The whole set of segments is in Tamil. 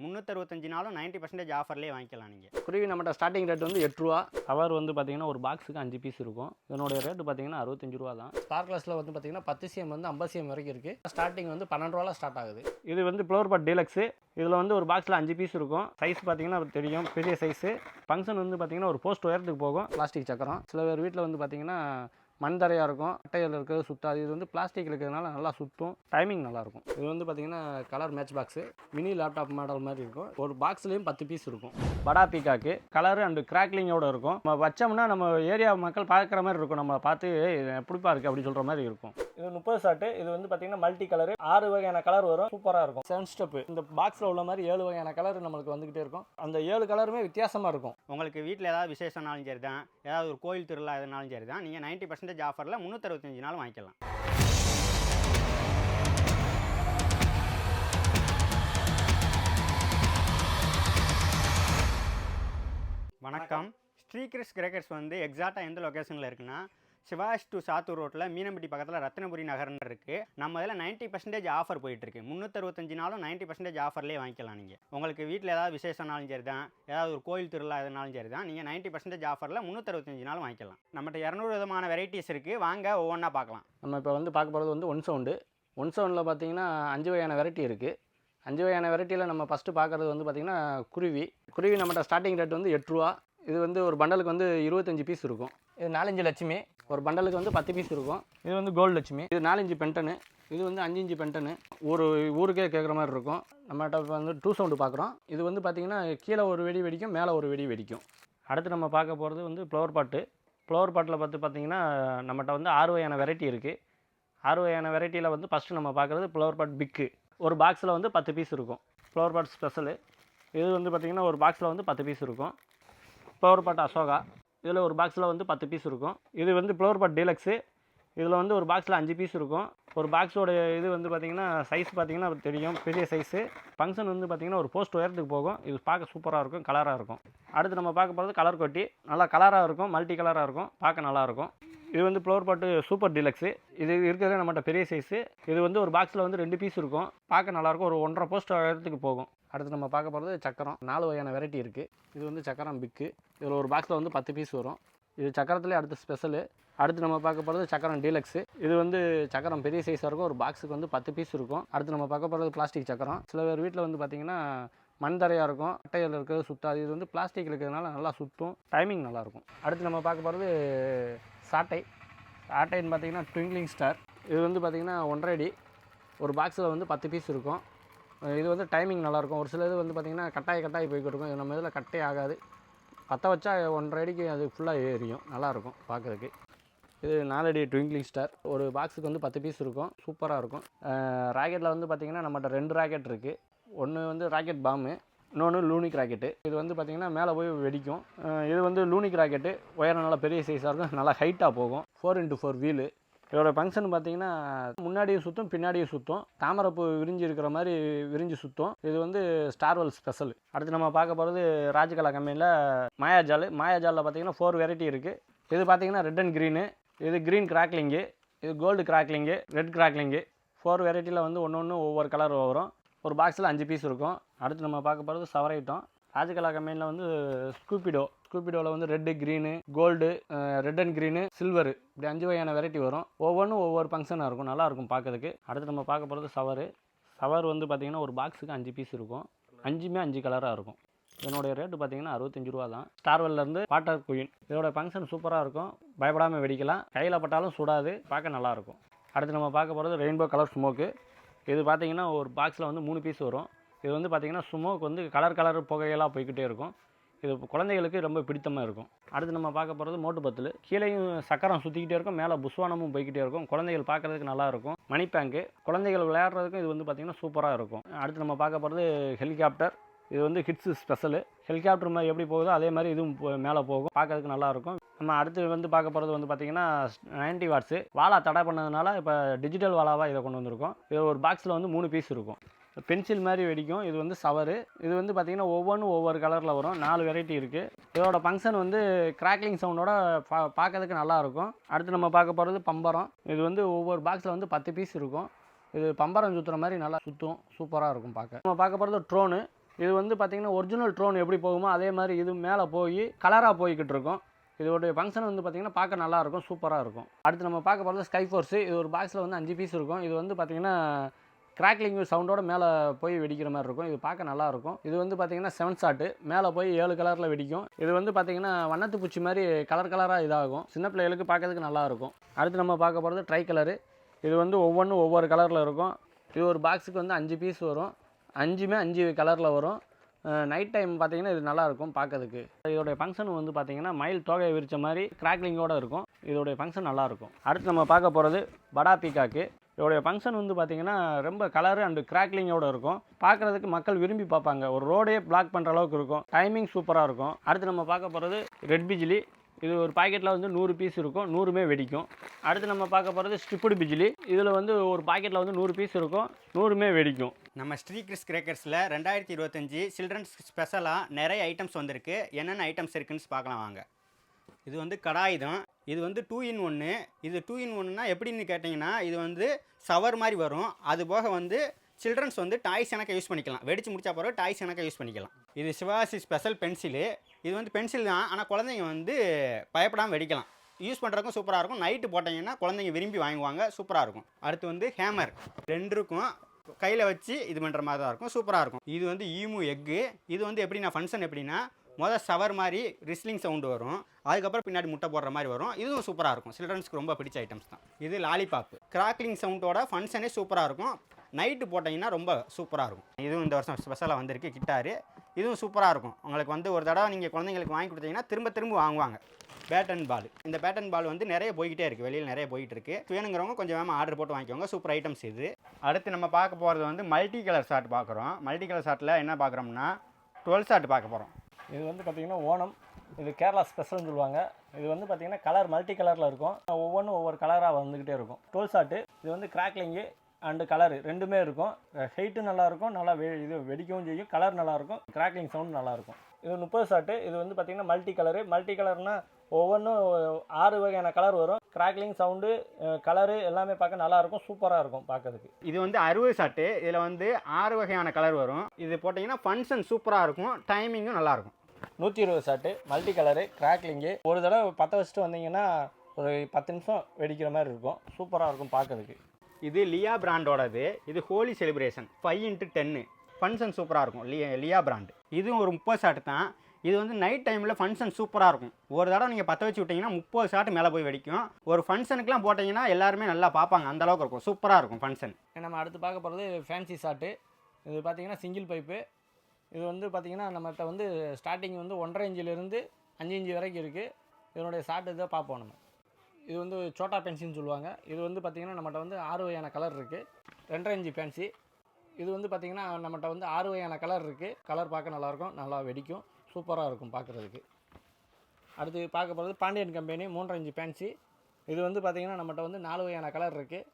365 நாளும் 90% ஆஃபர்லேயே வாங்கிக்கலாம் நீங்கள். குருவி நம்மகிட்ட ஸ்டார்டிங் ரேட் வந்து 8 ரூபா. கவர் வந்து பார்த்தீங்கன்னா ஒரு பாக்ஸுக்கு 5 பீஸ் இருக்கும். இதனுடைய ரேட்டு பார்த்தீங்கன்னா 65 ரூபா தான். ஸ்பார்க்லஸில் வந்து பார்த்தீங்கன்னா 10 cm வந்து 50 cm வரைக்கும் இருக்குது. ஸ்டார்டிங் வந்து 12 ரூபாவில் ஸ்டார்ட் ஆகுது. இது வந்து ஃப்ளவர் பாட் டீலக்ஸு. இதில் வந்து ஒரு பாக்ஸில் 5 பீஸ் இருக்கும். சைஸ் பார்த்தீங்கன்னா தெரியும், பெரிய சைஸு. ஃபங்க்ஷன் வந்து பார்த்தீங்கன்னா ஒரு போஸ்ட் உயரத்துக்கு போகும். பிளாஸ்டிக் சக்கரம். சில பேர் வீட்டில் வந்து பார்த்தீங்கன்னா மண் தரையாக இருக்கும், அட்டையில் இருக்கிறது சுத்தாது. இது வந்து பிளாஸ்டிக் இருக்கிறதுனால நல்லா சுற்றும், டைமிங் நல்லாயிருக்கும். இது வந்து பார்த்திங்கன்னா colour match box, mini laptop model மாதிரி இருக்கும். ஒரு பாக்ஸ்லேயும் 10 பீஸ் இருக்கும். படா பீக்காக்கு கலரு அண்டு கிராக்லிங்கோடு இருக்கும். நம்ம வச்சோம்னா நம்ம ஏரியா மக்கள் பார்க்குற மாதிரி இருக்கும். நம்ம பார்த்து எப்படிப்பா இருக்குது அப்படி சொல்கிற மாதிரி இருக்கும். இது 30 ஷாட்டு. இது வந்து பார்த்திங்கன்னா மல்டி கலரு, 6 வகையான கலர் வரும். சூப்பராக இருக்கும். 7 ஸ்டெப்பு. இந்த பாக்ஸில் உள்ள மாதிரி 7 வகையான கலர் நம்மளுக்கு வந்துக்கிட்டே இருக்கும். அந்த 7 கலருமே வித்தியாசமாக இருக்கும். உங்களுக்கு வீட்டில் ஏதாவது விசேஷம்னாலும் சரி தான், ஏதாவது ஒரு கோயில் திருவிழா எதுனாலும் சரி தான், நீங்கள் 90% ஆஃபரில் 365 நாள் வாங்கிக்கலாம். வணக்கம். ஸ்ரீகிருஷ் கிரேக்கர்ஸ் வந்து எக்ஸாக்டாக எந்த லொக்கேஷனில் இருக்குன்னா, சிவாஷ் டு சாத்தூர் ரோட்டில் மீனம்பட்டி பக்கத்தில் ரத்னபுரி நகர்னு இருக்குது. நம்ம இதில் 90% ஆஃபர் போயிட்டுருக்கு. 365 நாளும் 90% ஆஃபர்லேயே வாங்கிக்கலாம். நீங்கள் உங்களுக்கு வீட்டில் ஏதாவது விசேஷம்னாலும் சரி தான், ஏதாவது ஒரு கோயில் திருவிழா எதுனாலும் சரி தான், நீங்கள் 90% ஆஃபரில் 365 நாள் வாங்கிக்கலாம். நம்மகிட்ட 200 விதமான வெரைட்டிஸ் இருக்குது. வாங்க ஒவ்வொன்றா பார்க்கலாம். நம்ம இப்போ வந்து பார்க்க போகிறது வந்து ஒன் சவுண்டில் பார்த்தீங்கன்னா 5 வகையான வெரைட்டி இருக்குது. 5 வகையான வெரைட்டியில் நம்ம ஃபஸ்ட்டு பார்க்குறது வந்து பார்த்திங்கன்னா குருவி நம்மகிட்ட ஸ்டார்டிங் ரேட் வந்து 8 ரூபா. இது வந்து ஒரு பண்டலுக்கு வந்து 25 பீஸ் இருக்கும். இது 4 லட்சுமி. ஒரு பண்டலுக்கு வந்து 10 பீஸ் இருக்கும். இது வந்து கோல்டு லட்சுமி. இது 4 பென்டனு. இது வந்து 5 பென்டனு. ஊருக்கே கேட்குற மாதிரி இருக்கும். நம்மகிட்ட வந்து 2 சவுண்டு பார்க்குறோம். இது வந்து பார்த்திங்கன்னா கீழே ஒரு வெடி வெடிக்கும், மேலே ஒரு வெடி வெடிக்கும். அடுத்து நம்ம பார்க்க போகிறது வந்து ஃப்ளவர் பாட்டில் பார்த்திங்கன்னா நம்மகிட்ட வந்து 6 வகையான வெரைட்டி இருக்குது. 6 வகையான வெரைட்டியில் வந்து ஃபஸ்ட்டு நம்ம பார்க்குறது ஃப்ளவர் பாட் பிக்கு. ஒரு பாக்ஸில் வந்து 10 பீஸ் இருக்கும். Flower pot special. இது வந்து பார்த்திங்கன்னா ஒரு பாக்ஸில் வந்து 10 பீஸ் இருக்கும். Flower pot Ashoka. இதில் ஒரு பாக்ஸில் வந்து 10 பீஸ் இருக்கும். இது வந்து ஃப்ளவர் பாட் டீலக்ஸு. இதில் வந்து ஒரு பாக்ஸில் 5 பீஸ் இருக்கும். ஒரு பாக்ஸோட இது வந்து பார்த்திங்கன்னா சைஸ் பார்த்திங்கன்னா தெரியும், பெரிய சைஸு. ஃபங்க்ஷன் வந்து பார்த்திங்கன்னா ஒரு போஸ்ட் உயரத்துக்கு போகும். இது பார்க்க சூப்பராக இருக்கும், கலராக இருக்கும். அடுத்து நம்ம பார்க்க போகிறது கலர் கொட்டி. நல்லா கலராக இருக்கும், மல்டி கலராக இருக்கும், பார்க்க நல்லாயிருக்கும். இது வந்து ஃப்ளவர் பாட்டு சூப்பர் டீலக்ஸு. இது இருக்கிறது நம்மகிட்ட பெரிய சைஸு. இது வந்து ஒரு பாக்ஸில் வந்து 2 பீஸ் இருக்கும். பார்க்க நல்லாயிருக்கும். ஒரு 1.5 போஸ்ட் உயரத்துக்கு போகும். அடுத்து நம்ம பார்க்க போகிறது சக்கரம். 4 வகையான வெரைட்டி இருக்குது. இது வந்து சக்கரம் பிக்கு. இதில் ஒரு பாக்ஸில் வந்து 10 பீஸ் வரும். இது சக்கரத்துலேயே அடுத்து ஸ்பெஷலு. அடுத்து நம்ம பார்க்க போகிறது சக்கரம் டீலக்ஸு. இது வந்து சக்கரம் பெரிய சைஸாக இருக்கும். ஒரு பாக்ஸுக்கு வந்து 10 பீஸ் இருக்கும். அடுத்து நம்ம பார்க்க போகிறது பிளாஸ்டிக் சக்கரம். சில பேர் வீட்டில் வந்து பார்த்திங்கன்னா மண் தரையாக இருக்கும், அட்டையில் இருக்கிறது சுத்தாது. இது வந்து பிளாஸ்டிக் இருக்கிறதுனால நல்லா சுற்றும், டைமிங் நல்லாயிருக்கும். அடுத்து நம்ம பார்க்க போகிறது சாட்டைன்னு பார்த்திங்கன்னா ட்விங்க்லிங் ஸ்டார். இது வந்து பார்த்திங்கன்னா 1.5 அடி. ஒரு பாக்ஸில் வந்து 10 பீஸ் இருக்கும். இது வந்து டைமிங் நல்லாயிருக்கும். ஒரு சில இது வந்து பார்த்திங்கன்னா கட்டாயி போய்கிட்டு இருக்கும். இது நம்ம இதில் கட்டே ஆகாது. பற்ற வச்சா 1.5 அடிக்கு அது ஃபுல்லாக எரியும். நல்லாயிருக்கும் பார்க்குறதுக்கு. இது 4 அடி ட்விங்க்லிங் ஸ்டார். ஒரு பாக்ஸுக்கு வந்து 10 பீஸ் இருக்கும். சூப்பராக இருக்கும். ராக்கெட்டில் வந்து பார்த்திங்கன்னா நம்மகிட்ட 2 ராக்கெட் இருக்குது. ஒன்று வந்து ராக்கெட் பாம்பு, இன்னொன்று லூனிக் ராக்கெட்டு. இது வந்து பார்த்திங்கன்னா மேலே போய் வெடிக்கும். இது வந்து லூனிக் ராக்கெட்டு. உயரம் நல்லா பெரிய சைஸாக இருக்கும், நல்லா ஹைட்டாக போகும். 4x4 wheel. இதோட ஃபங்க்ஷன் பார்த்திங்கன்னா முன்னாடியும் சுற்றும், பின்னாடியும் சுற்றும். தாமரைப்பூ விரிஞ்சு இருக்கிற மாதிரி விரிஞ்சு சுற்றும். இது வந்து ஸ்டார்வெல் ஸ்பெஷல். அடுத்து நம்ம பார்க்க போகிறது ராஜகலா கம்பெனியில் மாயாஜாலில் பார்த்திங்கன்னா 4 வெரைட்டி இருக்குது. இது பார்த்திங்கன்னா ரெட் அண்ட் க்ரீனு. இது க்ரீன் கிராக்லிங்கு, இது கோல்டு கிராக்லிங்கு, ரெட் கிராக்லிங்கு. 4 வெரைட்டியில் வந்து ஒன்று ஒவ்வொரு கலர் வரும். ஒரு பாக்ஸில் 5 பீஸ் இருக்கும். அடுத்து நம்ம பார்க்க போகிறது சவர் ஐட்டம். ராஜகலா கம்பெனியில் வந்து ஸ்கூப்பிடோவில் வந்து red, green, gold, red and green, silver, இப்படி 5 வகையான வெரைட்டி வரும். ஒவ்வொன்றும் ஒவ்வொரு ஃபங்க்ஷனாக இருக்கும், நல்லாயிருக்கும் பார்க்கறதுக்கு. அடுத்து நம்ம பார்க்க போகிறது சவர் வந்து பார்த்திங்கன்னா ஒரு பாக்ஸுக்கு 5 பீஸ் இருக்கும். 5மே 5 கலராக இருக்கும். இதனுடைய ரேட்டு பார்த்திங்கன்னா 65 ரூபா தான். ஸ்டார்வெல்லேருந்து வாட்டர் குயின். இதோட ஃபங்க்ஷன் சூப்பராக இருக்கும். பயப்படாமல் வெடிக்கலாம். கையில் பட்டாலும் சுடாது, பார்க்க நல்லாயிருக்கும். அடுத்து நம்ம பார்க்க போகிறது ரெயின்போ கலர் ஸ்மோக்கு. இது பார்த்திங்கன்னா ஒரு பாக்ஸில் வந்து 3 பீஸ் வரும். இது வந்து பார்த்திங்கன்னா ஸ்மோக் வந்து கலர் புகையெல்லாம் போய்கிட்டே இருக்கும். இது குழந்தைகளுக்கு ரொம்ப பிடித்தமாக இருக்கும். அடுத்து நம்ம பார்க்க போகிறது மோட்டு பத்தில். கீழேயும் சக்கரம் சுற்றிக்கிட்டே இருக்கும், மேலே புஸ்வானமும் போய்கிட்டே இருக்கும். குழந்தைகள் பார்க்குறதுக்கு நல்லாயிருக்கும். மணி பேங்க்கு. குழந்தைகள் விளையாடுறதுக்கும் இது வந்து பார்த்திங்கன்னா சூப்பராக இருக்கும். அடுத்து நம்ம பார்க்க போகிறது ஹெலிகாப்டர். இது வந்து ஹிட்ஸு ஸ்பெஷலு. ஹெலிகாப்டர் மாதிரி எப்படி போகுதோ அதே மாதிரி இதுவும் மேலே போகும், பார்க்கறதுக்கு நல்லாயிருக்கும். நம்ம அடுத்து வந்து பார்க்க போகிறது வந்து பார்த்திங்கன்னா 90 வாட்ஸு. வாலா தடை பண்ணதுனால இப்போ டிஜிட்டல் வாலாவாக இதை கொண்டு வந்திருக்கோம். இது ஒரு பாக்ஸில் வந்து 3 பீஸ் இருக்கும். பென்சில் மாதிரி வெடிக்கும். இது வந்து சவரு. இது வந்து பார்த்திங்கன்னா ஒவ்வொன்றும் ஒவ்வொரு கலரில் வரும். 4 வெரைட்டி இருக்குது. இதோட ஃபங்க்ஷன் வந்து கிராக்லிங் சவுண்டோட பார்க்கறதுக்கு நல்லாயிருக்கும். அடுத்து நம்ம பார்க்க போகிறது பம்பரம். இது வந்து ஒவ்வொரு பாக்ஸில் வந்து 10 பீஸ் இருக்கும். இது பம்பரம் சுற்றுற மாதிரி நல்லா சுற்றும், சூப்பராக இருக்கும் பார்க்க. நம்ம பார்க்க போகிறது இது வந்து பார்த்திங்கன்னா ஒரிஜினல் ட்ரோன் எப்படி போகுமோ அதே மாதிரி இது மேலே போய் கலராக போய்கிட்டு இருக்கும். இதோடைய ஃபங்க்ஷன் வந்து பார்த்திங்கன்னா பார்க்க நல்லாயிருக்கும், சூப்பராக இருக்கும். அடுத்து நம்ம பார்க்க போகிறது ஸ்கை ஃபோர்ஸு. இது ஒரு பாக்ஸில் வந்து 5 பீஸ் இருக்கும். இது வந்து பார்த்திங்கன்னா கிராக்லிங் சவுண்டோட மேலே போய் வெடிக்கிற மாதிரி இருக்கும். இது பார்க்க நல்லாயிருக்கும். இது வந்து பார்த்திங்கன்னா 7 ஷாட்டு மேலே போய் 7 கலரில் வெடிக்கும். இது வந்து பார்த்திங்கன்னா வண்ணத்து பூச்சி மாதிரி கலராக இதாகும். சின்ன பிள்ளைகளுக்கு பார்க்கறதுக்கு நல்லாயிருக்கும். அடுத்து நம்ம பார்க்க போகிறது ட்ரை கலரு. இது வந்து ஒவ்வொன்றும் ஒவ்வொரு கலரில் இருக்கும். இது ஒரு பாக்ஸுக்கு வந்து 5 பீஸ் வரும். 5மே 5 கலரில் வரும். நைட் டைம் பார்த்தீங்கன்னா இது நல்லாயிருக்கும் பார்க்கறதுக்கு. இதோடைய ஃபங்க்ஷன் வந்து பார்த்தீங்கன்னா மயில் தோகையை விரித்த மாதிரி கிராக்லிங்கோடு இருக்கும். இதோடைய ஃபங்க்ஷன் நல்லாயிருக்கும். அடுத்து நம்ம பார்க்க போகிறது படா பீகாக்கு. இதோடைய ஃபங்க்ஷன் வந்து பார்த்திங்கன்னா ரொம்ப கலரு அண்டு கிராக்லிங்கோடு இருக்கும். பார்க்குறதுக்கு மக்கள் விரும்பி பார்ப்பாங்க. ஒரு ரோடே பிளாக் பண்ணுற அளவுக்கு இருக்கும். டைமிங் சூப்பராக இருக்கும். அடுத்து நம்ம பார்க்க போகிறது ரெட் பிஜிலி. இது ஒரு பாக்கெட்டில் வந்து 100 பீஸ் இருக்கும். 100மே வெடிக்கும். அடுத்து நம்ம பார்க்க போகிறது ஸ்ட்ரிப்புடு பிஜிலி. இதில் வந்து ஒரு பாக்கெட்டில் வந்து 100 பீஸ் இருக்கும். 100மே வெடிக்கும். நம்ம ஸ்ரீ கிறிஸ் கிரேக்கர்ஸில் 2025 சில்ட்ரன்ஸ் ஸ்பெஷலாக நிறைய ஐட்டம்ஸ் வந்திருக்கு. என்னென்ன ஐட்டம்ஸ் இருக்குன்னு பார்க்கலாம் வாங்க. இது வந்து கடாய் தான். இது வந்து 2 in 1. இது 2 in 1னா எப்படின்னு கேட்டிங்கன்னா, இது வந்து சவர் மாதிரி வரும். அது போக வந்து சில்ட்ரன்ஸ் வந்து டாய்ஸ் எனக்கு யூஸ் பண்ணிக்கலாம். வெடிச்சு முடிச்சா பிறகு டாய்ஸ் எனக்கு யூஸ் பண்ணிக்கலாம். இது சிவாசி ஸ்பெஷல் பென்சிலு. இது வந்து பென்சில் தான், ஆனால் குழந்தைங்க வந்து பயப்படாமல் வெடிக்கலாம். யூஸ் பண்ணுறதுக்கும் சூப்பராக இருக்கும். நைட்டு போட்டிங்கன்னா குழந்தைங்க விரும்பி வாங்குவாங்க, சூப்பராக இருக்கும். அடுத்து வந்து ஹேமர் 2 இருக்கும். கையில் வச்சு இது பண்ணுற மாதிரி தான் இருக்கும், சூப்பராக இருக்கும். இது வந்து ஈமு எக்கு. இது வந்து எப்படின்னா ஃபங்க்ஷன் எப்படின்னா சவர் மாதிரி ரிஸ்லிங் சவுண்டு வரும். அதுக்கப்புறம் பின்னாடி முட்டை போடுற மாதிரி வரும். இதுவும் சூப்பராக இருக்கும். சில்ட்ரன்ஸ்க்கு ரொம்ப பிடிச்ச ஐட்டம்ஸ் தான். இது லாலிபாப்பு கிராக்லிங் சவுண்டோட ஃபங்க்ஷனே சூப்பராக இருக்கும். நைட்டு போட்டிங்கன்னா ரொம்ப சூப்பராக இருக்கும். இதுவும் இந்த வருஷம் ஸ்பெஷலாக வந்திருக்கு கிட்டாரு. இதுவும் சூப்பராக இருக்கும். உங்களுக்கு வந்து ஒரு தடவை நீங்கள் குழந்தைங்களுக்கு வாங்கி கொடுத்தீங்கன்னா திரும்ப வாங்குவாங்க. பேட்டன் பால். இந்த பேட்டன் பால் வந்து நிறைய போய்கிட்டே இருக்குது. வெளியில் நிறைய போய்கிட்டு இருக்குது. வேணுங்கிறவங்க கொஞ்சம் வேகமாக ஆர்டர் போட்டு வாங்கிக்கோங்க. சூப்பர் ஐட்டம்ஸ் இது. அடுத்து நம்ம பார்க்க போகிறது வந்து மல்டி கலர் ஷாட் பார்க்குறோம். மல்டி கலர் ஷாட்டில் என்ன பார்க்குறோம்னா 12 ஷாட் பார்க்க போகிறோம். இது வந்து பார்த்திங்கன்னா ஓணம். இது கேரளா ஸ்பெஷல்னு சொல்லுவாங்க. இது வந்து பார்த்திங்கன்னா கலர் மல்டி கலரில் இருக்கும். ஒவ்வொன்றும் ஒவ்வொரு கலராக வந்துக்கிட்டே இருக்கும். 12 ஷாட்டு. இது வந்து கிராக்லிங்கு அண்டு கலரு ரெண்டுமே இருக்கும். ஹைட்டும் நல்லாயிருக்கும். நல்லா இது வெடிக்கவும் செய்யும். கலர் நல்லாயிருக்கும். கிராக்லிங் சவுண்ட் நல்லாயிருக்கும். இது 30 ஷாட்டு. இது வந்து பார்த்திங்கன்னா மல்டி கலரு. மல்டி கலர்னால் ஒவ்வொன்றும் 6 வகையான கலர் வரும். கிராக்லிங் சவுண்டு கலரு எல்லாமே பார்க்க நல்லாயிருக்கும். சூப்பராக இருக்கும் பார்க்கறதுக்கு. இது வந்து 60 ஷாட்டு. இதில் வந்து 6 வகையான கலர் வரும். இது போட்டிங்கன்னா ஃபங்க்ஷன் சூப்பராக இருக்கும். டைமிங்கும் நல்லாயிருக்கும். 120 ஷாட்டு மல்டி கலரு கிராக்லிங்கு. ஒரு தடவை பற்ற வச்சுட்டு வந்தீங்கன்னா ஒரு 10 நிமிஷம் வெடிக்கிற மாதிரி இருக்கும். சூப்பராக இருக்கும் பார்க்கறதுக்கு. இது லியா பிராண்டோடது. இது ஹோலி செலிப்ரேஷன் 5x10 ஃபங்க்ஷன் சூப்பராக இருக்கும். லியா பிராண்டு. இதுவும் ஒரு 30 ஷாட்டு தான். இது வந்து நைட் டைமில் ஃபங்க்ஷன் சூப்பராக இருக்கும். ஒரு தடவை நீங்கள் பற்ற வச்சு விட்டிங்கன்னா 30 ஷாட்டு மேலே போய் வெடிக்கும். ஒரு ஃபங்க்ஷனுக்குலாம் போட்டிங்கன்னா எல்லாருமே நல்லா பார்ப்பாங்க. அந்தளவுக்கு இருக்கும். சூப்பராக இருக்கும் ஃபங்க்ஷன். நம்ம அடுத்து பார்க்க போகிறது ஃபேன்சி ஷாட்டு. இது பார்த்திங்கன்னா சிங்கிள் பைப்பு. இது வந்து பார்த்திங்கன்னா நம்மகிட்ட வந்து ஸ்டார்டிங் வந்து 1.5 இன்ச்சிலேருந்து 5 இன்ச்சு வரைக்கும் இருக்குது. இதனுடைய ஷாட்டு இதை பார்ப்போம் நம்ம. இது வந்து சோட்டா பென்சின்னு சொல்லுவாங்க. இது வந்து பார்த்திங்கன்னா நம்மகிட்ட வந்து 6 வகையான கலர் இருக்குது. 2.5 இன்ச்சு ஃபேன்சி. இது வந்து பார்த்திங்கன்னா நம்மகிட்ட வந்து 6 வகையான கலர் இருக்குது. கலர் பார்க்க நல்லாயிருக்கும். நல்லா வெடிக்கும். சூப்பராக இருக்கும் பார்க்குறதுக்கு. அடுத்து பார்க்க போகிறது பாண்டியன் கம்பெனி 3.5 இன்ச்சு ஃபேன்சி. இது வந்து பார்த்திங்கன்னா நம்மகிட்ட வந்து 4 வகையான கலர் இருக்குது.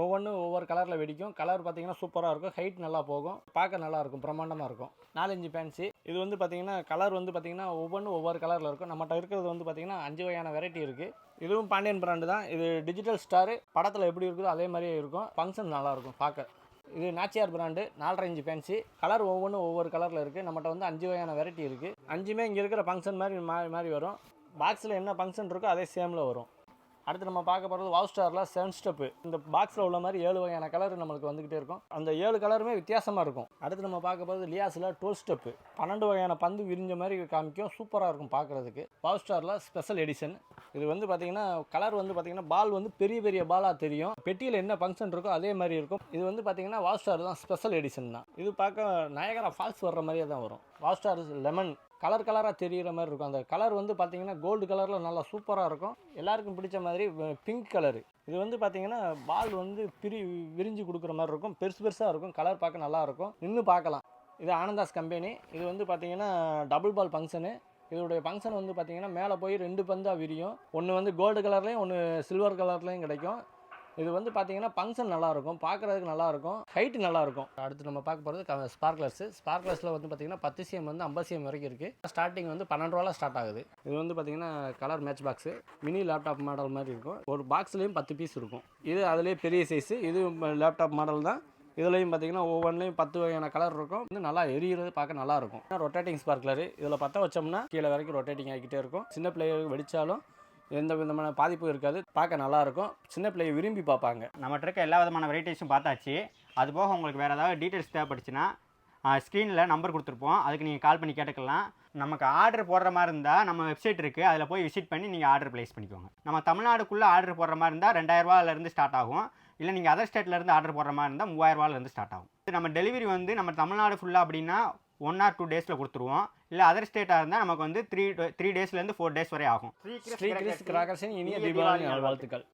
ஒவ்வொன்றும் ஒவ்வொரு கலரில் வெடிக்கும். கலர் பார்த்திங்கன்னா சூப்பராக இருக்கும். ஹைட் நல்லா போகும். பார்க்க நல்லாயிருக்கும். பிரம்மாண்டமாக இருக்கும். 4 இன்ச்சு ஃபேன்சி. இது வந்து பார்த்திங்கன்னா கலர் வந்து பார்த்திங்கன்னா ஒவ்வொன்றும் ஒவ்வொரு கலரில் இருக்கும். நம்மகிட்ட இருக்கிறது வந்து பார்த்திங்கன்னா 5 வகையான வெரைட்டி இருக்குது. இதுவும் பாண்டியன் பிராண்டு தான். இது டிஜிட்டல் ஸ்டாரு. படத்தில் எப்படி இருக்குதோ அதே மாதிரியே இருக்கும். ஃபங்க்ஷன் நல்லாயிருக்கும் பார்க்க. இது Nachiyar brand 4.5 inch fancy. Colour ஒவ்வொன்றும் ஒவ்வொரு கலரில் இருக்குது. நம்மகிட்ட வந்து 5 வகையான வெரைட்டி இருக்குது. 5மே இங்கே இருக்கிற ஃபங்க்ஷன் மாதிரி வரும். பாக்ஸில் என்ன ஃபங்க்ஷன் இருக்கோ அதே சேமில் வரும். அடுத்து நம்ம பார்க்க போகிறது வாவ் ஸ்டாரில் 7 ஸ்டெப்பு. இந்த பாக்ஸில் உள்ள மாதிரி 7 வகையான கலர் நம்மளுக்கு வந்துக்கிட்டே இருக்கும். அந்த 7 கலருமே வித்தியாசமாக இருக்கும். அடுத்து நம்ம பார்க்க போகிறது லியாஸில் 12 ஸ்டெப்பு. 12 வகையான பந்து விரிஞ்ச மாதிரி காமிக்கும். சூப்பராக இருக்கும் பார்க்குறதுக்கு. வாவ் ஸ்டாரில் ஸ்பெஷல் எடிஷன். இது வந்து பார்த்திங்கன்னா கலர் வந்து பார்த்திங்கன்னா பால் வந்து பெரிய பாலாக தெரியும். பெட்டியில் என்ன ஃபங்க்ஷன் இருக்கோ அதே மாதிரி இருக்கும். இது வந்து பார்த்திங்கன்னா வாவ் ஸ்டார் தான் ஸ்பெஷல் எடிஷன் தான். இது பார்க்க நயகரா ஃபால்ஸ் வர்ற மாதிரியே தான் வரும். வாவ் ஸ்டார் லெமன் கலராக தெரிகிற மாதிரி இருக்கும். அந்த கலர் வந்து பார்த்திங்கன்னா கோல்டு கலரில் நல்லா சூப்பராக இருக்கும். எல்லாருக்கும் பிடிச்ச மாதிரி பிங்க் கலரு. இது வந்து பார்த்திங்கன்னா பால் வந்து விரிஞ்சு கொடுக்குற மாதிரி இருக்கும். பெருசாக இருக்கும். கலர் பார்க்க நல்லாயிருக்கும். நின்று பார்க்கலாம். இது ஆனந்தாஸ் கம்பெனி. இது வந்து பார்த்திங்கன்னா டபுள் பால் ஃபங்க்ஷனு. இதோடைய ஃபங்க்ஷன் வந்து பார்த்திங்கன்னா மேலே போய் 2 பந்தாக விரியும். ஒன்று வந்து கோல்டு கலர்லேயும் ஒன்று சில்வர் கலர்லேயும் கிடைக்கும். இது வந்து பார்த்திங்கன்னா ஃபங்க்ஷன் நல்லாயிருக்கும். பார்க்குறதுக்கு நல்லாயிருக்கும். ஹைட்டு நல்லாயிருக்கும். அடுத்து நம்ம பார்க்க போகிறது ஸ்பார்க்லர்ஸு. ஸ்பார்க்லர்ஸில் வந்து பார்த்திங்கன்னா 10 cm வந்து 50 cm வரைக்கும் இருக்குது. ஸ்டார்டிங் வந்து 12 ரூபாயில் ஸ்டார்ட் ஆகுது. இது வந்து பார்த்திங்கன்னா colour match box. Mini laptop model மாதிரி இருக்கும். ஒரு பாக்ஸ்லேயும் 10 பீஸ் இருக்கும். இது அதிலே பெரிய சைஸு. இது லேப்டாப் மாடல் தான். இதுலேயும் பார்த்தீங்கன்னா ஒவ்வொன்றிலையும் 10 வகையான கலர் இருக்கும். வந்து நல்லா எரியிறது பார்க்க நல்லா இருக்கும். ரொட்டேட்டிங் ஸ்பார்க்லரு இதில் பற்ற வச்சோம்னா கீழே வரைக்கும் ரொட்டேட்டிங் ஆகிக்கிட்டே இருக்கும். சின்ன பிள்ளைகளுக்கு வெடித்தாலும் எந்த விதமான பாதிப்பும் இருக்காது. பார்க்க நல்லாயிருக்கும். சின்ன பிள்ளைங்க விரும்பி பார்ப்பாங்க. நம்மகிட்ட இருக்க எல்லா விதமான வெரைட்டிஸும் பார்த்தாச்சு. அது போக உங்களுக்கு வேறு ஏதாவது டீட்டெயில்ஸ் தேவைப்பட்டுச்சுன்னா ஸ்க்ரீனில் நம்பர் கொடுத்துருப்போம். அதுக்கு நீங்கள் கால் பண்ணி கேட்டுக்கலாம். நமக்கு ஆர்டர் போடுற மாதிரி இருந்தால் நம்ம வெப்சைட் இருக்குது, அதில் போய் விசிட் பண்ணி நீங்கள் ஆர்டர் ப்ளேஸ் பண்ணிக்கோங்க. நம்ம தமிழ்நாடுக்குள்ளே ஆர்டர் போடுற மாதிரி இருந்தால் 2000 ரூபாயிலேருந்து ஸ்டார்ட் ஆகும். இல்லை நீங்கள் அதர் ஸ்டேட்லேருந்து ஆர்டர் போடுற மாதிரி இருந்தால் 3000 ரூபாயிலேருந்து ஸ்டார்ட் ஆகும். நம்ம டெலிவரி வந்து நம்ம தமிழ்நாடு ஃபுல்லாக அப்படின்னா 1 or 2 டேஸில் கொடுத்துருவோம். இல்லை அதர் ஸ்டேட்டாக இருந்தால் நமக்கு வந்து 3 டேஸ்லேருந்து 4 டேஸ் வரை ஆகும். ஸ்ரீ கிறிஸ் கிராக்கர்ஸின் இனிய தீபாவளி நல்வாழ்த்துக்கள்.